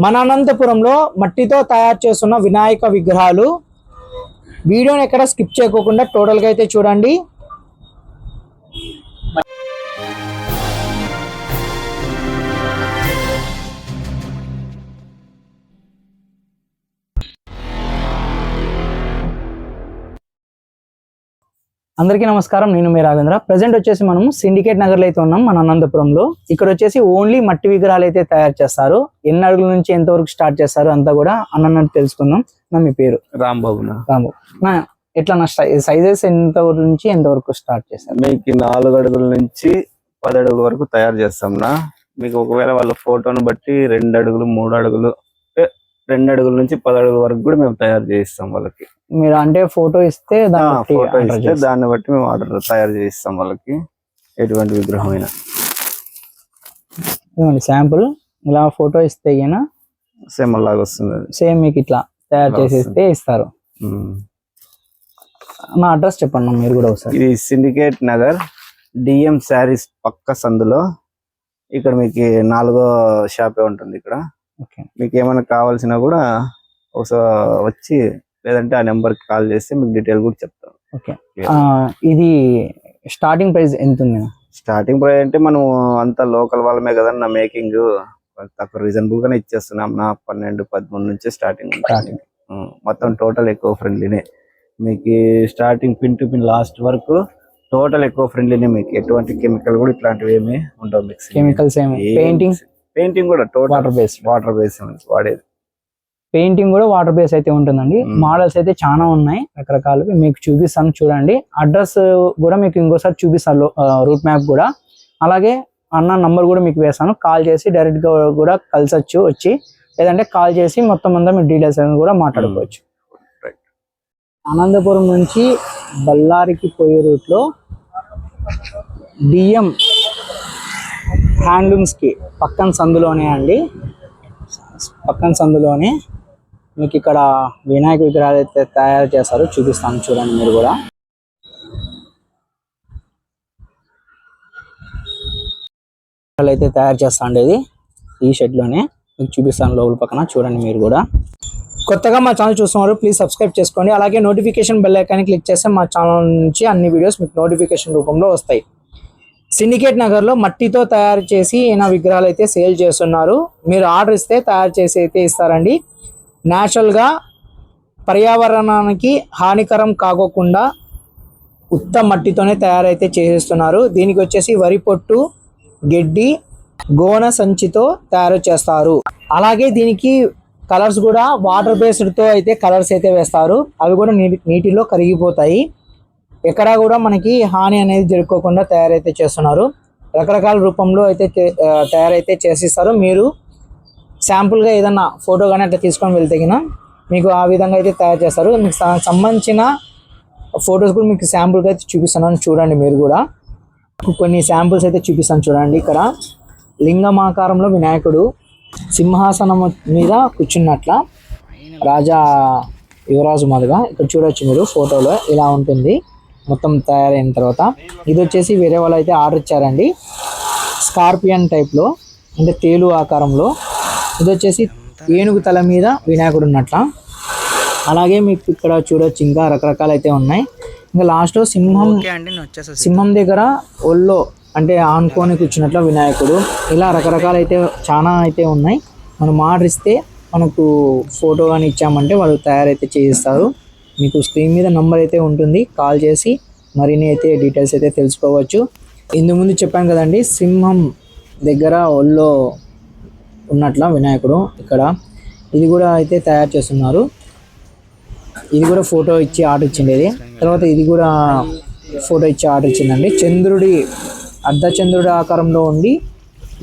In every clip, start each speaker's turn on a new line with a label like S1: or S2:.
S1: మన అనంతపురంలో మట్టితో తయారు చేస్తున్న వినాయక విగ్రహాలు. వీడియోని ఎక్కడ స్కిప్ చేయకుండా టోటల్గా అయితే చూడండి. అందరికీ నమస్కారం, నేను మీ రాఘవేంద్ర. ప్రజెంట్ వచ్చేసి మనము సిండికేట్ నగర్లో అయితే ఉన్నాం మన అనంతపురంలో. ఇక్కడ వచ్చేసి ఓన్లీ మట్టి విగ్రహాలు అయితే తయారు చేస్తారు. ఎన్ని అడుగుల నుంచి ఎంత వరకు స్టార్ట్ చేస్తారు అంతా కూడా అన్నట్టు తెలుసుకుందాం. మీ పేరు?
S2: రాంబాబు.
S1: ఎట్లా సైజెస్ ఎంత నుంచి ఎంత వరకు స్టార్ట్ చేస్తారు?
S2: మీకు 4 అడుగుల నుంచి 10 అడుగుల వరకు తయారు చేస్తాం నా. మీకు ఒకవేళ వాళ్ళ ఫోటోను బట్టి 2 అడుగులు 3 అడుగులు 2 అడుగుల నుంచి 10 అడుగుల వరకు కూడా మేము తయారు చేయిస్తాం వాళ్ళకి.
S1: మీరు అంటే ఫోటో ఇస్తే
S2: దాన్ని బట్టి మేము ఆర్డర్ తయారు చేయిస్తాం వాళ్ళకి. ఎటువంటి విగ్రహం అయినా
S1: శాంపుల్ ఇలా ఫోటో ఇస్తే
S2: సేమ్ అలాగా వస్తుంది.
S1: సేమ్ మీకు ఇట్లా తయారు చేసేస్తే ఇస్తారు. నా అడ్రస్ చెప్పండి మీరు కూడా ఒకసారి.
S2: ఇది సిండికేట్ నగర్ డిఎం శారీస్ పక్క సందులో. ఇక్కడ మీకు 4వ షాపే ఉంటుంది. ఇక్కడ మీకు ఏమైనా కావాల్సినా కూడా ఒకసారి వచ్చి, లేదంటే ఆ నెంబర్ కి కాల్ చేస్తే మీకు డీటెయిల్ కూడా చెప్తాం.
S1: ఓకే, ఇది స్టార్టింగ్ ప్రైస్ ఎంత ఉంది?
S2: స్టార్టింగ్ ప్రైస్ అంటే మనం అంతా లోకల్ వాళ్ళమే కదా నా, మేకింగ్ తక్కువ రీజనబుల్ గానే ఇచ్చేస్తున్నాం నా. 12-13 నుంచి స్టార్టింగ్. మొత్తం టోటల్ ఎక్కువ ఫ్రెండ్లీనే మీకు. Starting pin to pin last వరకు టోటల్ ఎక్కువ ఫ్రెండ్లీనే. మీకు ఎటువంటి కెమికల్ కూడా ఇట్లాంటివి ఏమి ఉండవు. మిక్స్
S1: కెమికల్స్
S2: పెయింటింగ్ కూడా టోటల్ వాటర్ బేస్ వాడేది.
S1: పెయింటింగ్ కూడా వాటర్ బేస్ అయితే ఉంటుందండి. మోడల్స్ అయితే చాలా ఉన్నాయి రకరకాలు, మీకు చూపిస్తాను చూడండి. అడ్రస్ కూడా మీకు ఇంకోసారి చూపిస్తాను, రూట్ మ్యాప్ కూడా. అలాగే అన్న నంబర్ కూడా మీకు వేస్తాను, కాల్ చేసి డైరెక్ట్ గా కూడా కలిసొచ్చు వచ్చి, లేదంటే కాల్ చేసి మొత్తం అంతా మీరు డీటెయిల్స్ అని కూడా మాట్లాడుకోవచ్చు. అనంతపురం నుంచి బళ్ళారికి పోయే రూట్ లో డిఎం హ్యాండ్లూమ్స్ కి పక్కన సందులోనే అండి, పక్కన సందులోనే మీకు ఇక్కడ వినాయక విగ్రహాలు అయితే తయారు చేస్తారు. చూపిస్తాను చూడండి మీరు కూడా. అయితే తయారు చేస్తా ఉండేది ఈ షెడ్ లోనే, మీకు చూపిస్తాను లోపల పక్కన చూడండి మీరు కూడా. కొత్తగా మా ఛానల్ చూస్తున్నారు, ప్లీజ్ సబ్స్క్రైబ్ చేసుకోండి. అలాగే నోటిఫికేషన్ బెల్ ఐకాన్ని క్లిక్ చేస్తే మా ఛానల్ నుంచి అన్ని వీడియోస్ మీకు నోటిఫికేషన్ రూపంలో వస్తాయి. సిండికేట్ నగర్లో మట్టితో తయారు చేసి ఈయన విగ్రహాలు అయితే సేల్ చేస్తున్నారు. మీరు ఆర్డర్ ఇస్తే తయారు చేసి అయితే ఇస్తారండి. న్యాచురల్గా పర్యావరణానికి హానికరం కాకోకుండా ఉత్త మట్టితోనే తయారైతే చేసేస్తున్నారు. దీనికి వచ్చేసి వరి పొట్టు, గడ్డి, గోన సంచితో తయారు చేస్తారు. అలాగే దీనికి కలర్స్ కూడా వాటర్ బేస్డ్తో అయితే కలర్స్ అయితే వేస్తారు. అవి కూడా నీటిలో కరిగిపోతాయి. ఎక్కడా కూడా మనకి హాని అనేది జరుపుకోకుండా తయారైతే చేస్తున్నారు. రకరకాల రూపంలో అయితే తయారైతే చేసిస్తారు. మీరు శాంపుల్గా ఏదన్నా ఫోటో కానీ అట్లా తీసుకొని వెళ్తే మీకు ఆ విధంగా అయితే తయారు చేస్తారు. మీకు సంబంధించిన ఫొటోస్ కూడా మీకు శాంపుల్గా అయితే చూపిస్తున్నాను చూడండి మీరు కూడా. కొన్ని శాంపుల్స్ అయితే చూపిస్తాను చూడండి. ఇక్కడ లింగం ఆకారంలో వినాయకుడు సింహాసనం మీద కూర్చున్నట్ల రాజా యువరాజు మాదిగా ఇక్కడ చూడొచ్చు మీరు ఫోటోలో. ఇలా ఉంటుంది మొత్తం తయారైన తర్వాత. ఇది వచ్చేసి వేరే వాళ్ళు అయితే ఆర్డర్ ఇచ్చారండి, స్కార్పియన్ టైప్లో, అంటే తేలు ఆకారంలో. ఇది వచ్చేసి ఏనుగు తల మీద వినాయకుడు ఉన్నట్ల. అలాగే మీకు ఇక్కడ చూడొచ్చు ఇంకా రకరకాలు అయితే ఉన్నాయి. ఇంకా లాస్ట్లో సింహం దగ్గర ఒళ్ళో అంటే ఆనుకొని కూర్చున్నట్లు వినాయకుడు. ఇలా రకరకాలు అయితే చాలా అయితే ఉన్నాయి. మనం ఆర్డర్ ఇస్తే మనకు ఫోటో కానీ ఇచ్చామంటే వాళ్ళు తయారైతే చేయిస్తారు. మీకు స్క్రీన్ మీద నంబర్ అయితే ఉంటుంది, కాల్ చేసి మరిన్ని అయితే డీటెయిల్స్ అయితే తెలుసుకోవచ్చు. ఇందు ముందు చెప్పాను కదండి, సింహం దగ్గర ఒళ్ళో ఉన్నట్ల వినాయకుడు. ఇక్కడ ఇది కూడా అయితే తయారు చేస్తున్నారు. ఇది కూడా ఫోటో ఇచ్చి ఆర్డర్ ఇచ్చిండేది. తర్వాత ఇది కూడా ఫోటో ఇచ్చి ఆర్డర్ ఇచ్చిందండి. చంద్రుడి అర్ధచంద్రుడి ఆకారంలో ఉండి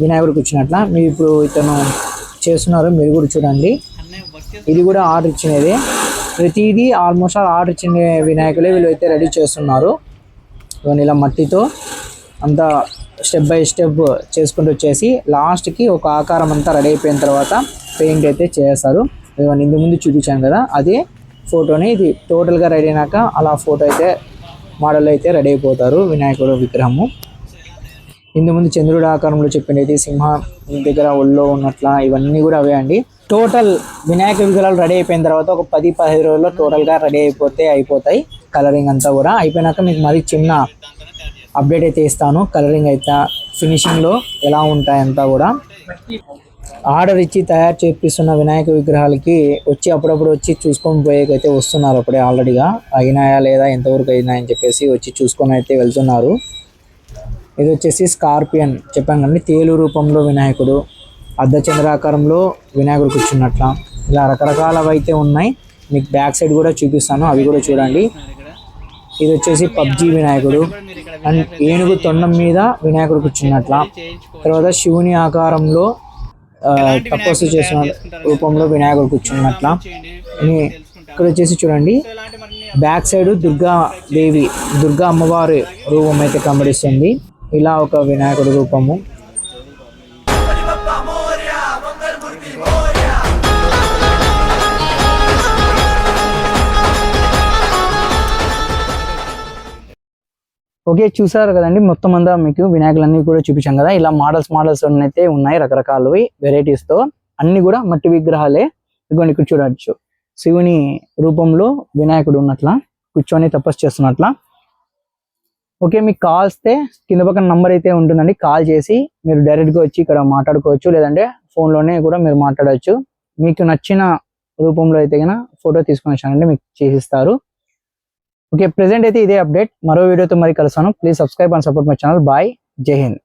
S1: వినాయకుడు కూర్చున్నట్ల మీరు ఇప్పుడు ఇతను చేస్తున్నారు, మీరు కూడా చూడండి. ఇది కూడా ఆర్డర్ ఇచ్చినది. ప్రతిదీ ఆల్మోస్ట్ ఆర్డర్ ఇచ్చిన వినాయకులే వీళ్ళు అయితే రెడీ చేస్తున్నారు. ఇవన్నీ ఇలా మట్టితో అంతా స్టెప్ బై స్టెప్ చేసుకుంటూ వచ్చేసి లాస్ట్కి ఒక ఆకారం అంతా రెడీ అయిపోయిన తర్వాత పెయింట్ అయితే చేస్తారు. ఇవన్నీ ఇంతకు ముందు చూపించాను కదా, అదే ఫోటోని ఇది టోటల్గా రెడీ అయినాక అలా ఫోటో అయితే మోడల్ అయితే రెడీ అయిపోతారు వినాయకుడు విగ్రహము. ఇందు ముందు చంద్రుడి ఆకారంలో చెప్పిండేది సింహ దగ్గర ఒళ్ళో ఉన్నట్ల ఇవన్నీ కూడా అవే అండి. టోటల్ వినాయక విగ్రహాలు రెడీ అయిపోయిన తర్వాత ఒక 10-15 రోజుల్లో టోటల్గా రెడీ అయిపోతాయి. కలరింగ్ అంతా కూడా అయిపోయినాక మీకు మరి చిన్న అప్డేట్ అయితే ఇస్తాను. కలరింగ్ అయితే ఫినిషింగ్లో ఎలా ఉంటాయంతా కూడా. ఆర్డర్ ఇచ్చి తయారు చేపిస్తున్న వినాయక విగ్రహాలకి అప్పుడప్పుడు వచ్చి చూసుకొని పోయేకైతే వస్తున్నారు. అప్పుడే ఆల్రెడీగా అయినాయా లేదా, ఎంతవరకు అయినాయని చెప్పేసి వచ్చి చూసుకొని అయితే వెళ్తున్నారు. ఇది వచ్చేసి స్కార్పియన్ చెప్పాను కదండి, తేలు రూపంలో వినాయకుడు, అర్ధచంద్రాకారంలో వినాయకుడు కూర్చున్నట్ల ఇలా రకరకాలవి అయితే ఉన్నాయి. మీకు బ్యాక్ సైడ్ కూడా చూపిస్తాను, అవి కూడా చూడండి. ఇది వచ్చేసి పబ్జీ వినాయకుడు అండ్ ఏనుగు తొండం మీద వినాయకుడు కూర్చున్నట్ల. తర్వాత శివుని ఆకారంలో తపస్సు చేసిన రూపంలో వినాయకుడు కూర్చున్నట్ల. ఇక్కడ వచ్చేసి చూడండి బ్యాక్ సైడ్ దుర్గా అమ్మవారి రూపం అయితే కనబడిస్తుంది. ఇలా ఒక వినాయకుడి రూపము. ఓకే, చూసారు కదండి, మొత్తం అంతా మీకు వినాయకులన్నీ కూడా చూపించాం కదా. ఇలా మోడల్స్ అయితే ఉన్నాయి రకరకాలవి వెరైటీస్తో. అన్ని కూడా మట్టి విగ్రహాలే. ఇదిగోండి ఇక్కడ చూడవచ్చు, శివుని రూపంలో వినాయకుడు ఉన్నట్ల కూర్చొని తపస్సు చేస్తున్నట్ల. ఓకే, మీకు కాల్స్తే కింద పక్కన నంబర్ అయితే ఉంటుందండి. కాల్ చేసి మీరు డైరెక్ట్గా వచ్చి ఇక్కడ మాట్లాడుకోవచ్చు, లేదంటే ఫోన్లోనే కూడా మీరు మాట్లాడవచ్చు. మీకు నచ్చిన రూపంలో అయితే కనుక ఫోటో తీసుకొని వచ్చానంటే మీకు చేసిస్తారు. ఓకే, ప్రెసెంట్ అయితే ఇదే అప్డేట్. మరో వీడియోతో మరి కలుస్తాను. Please subscribe and support my channel. Bye, Jai Hind.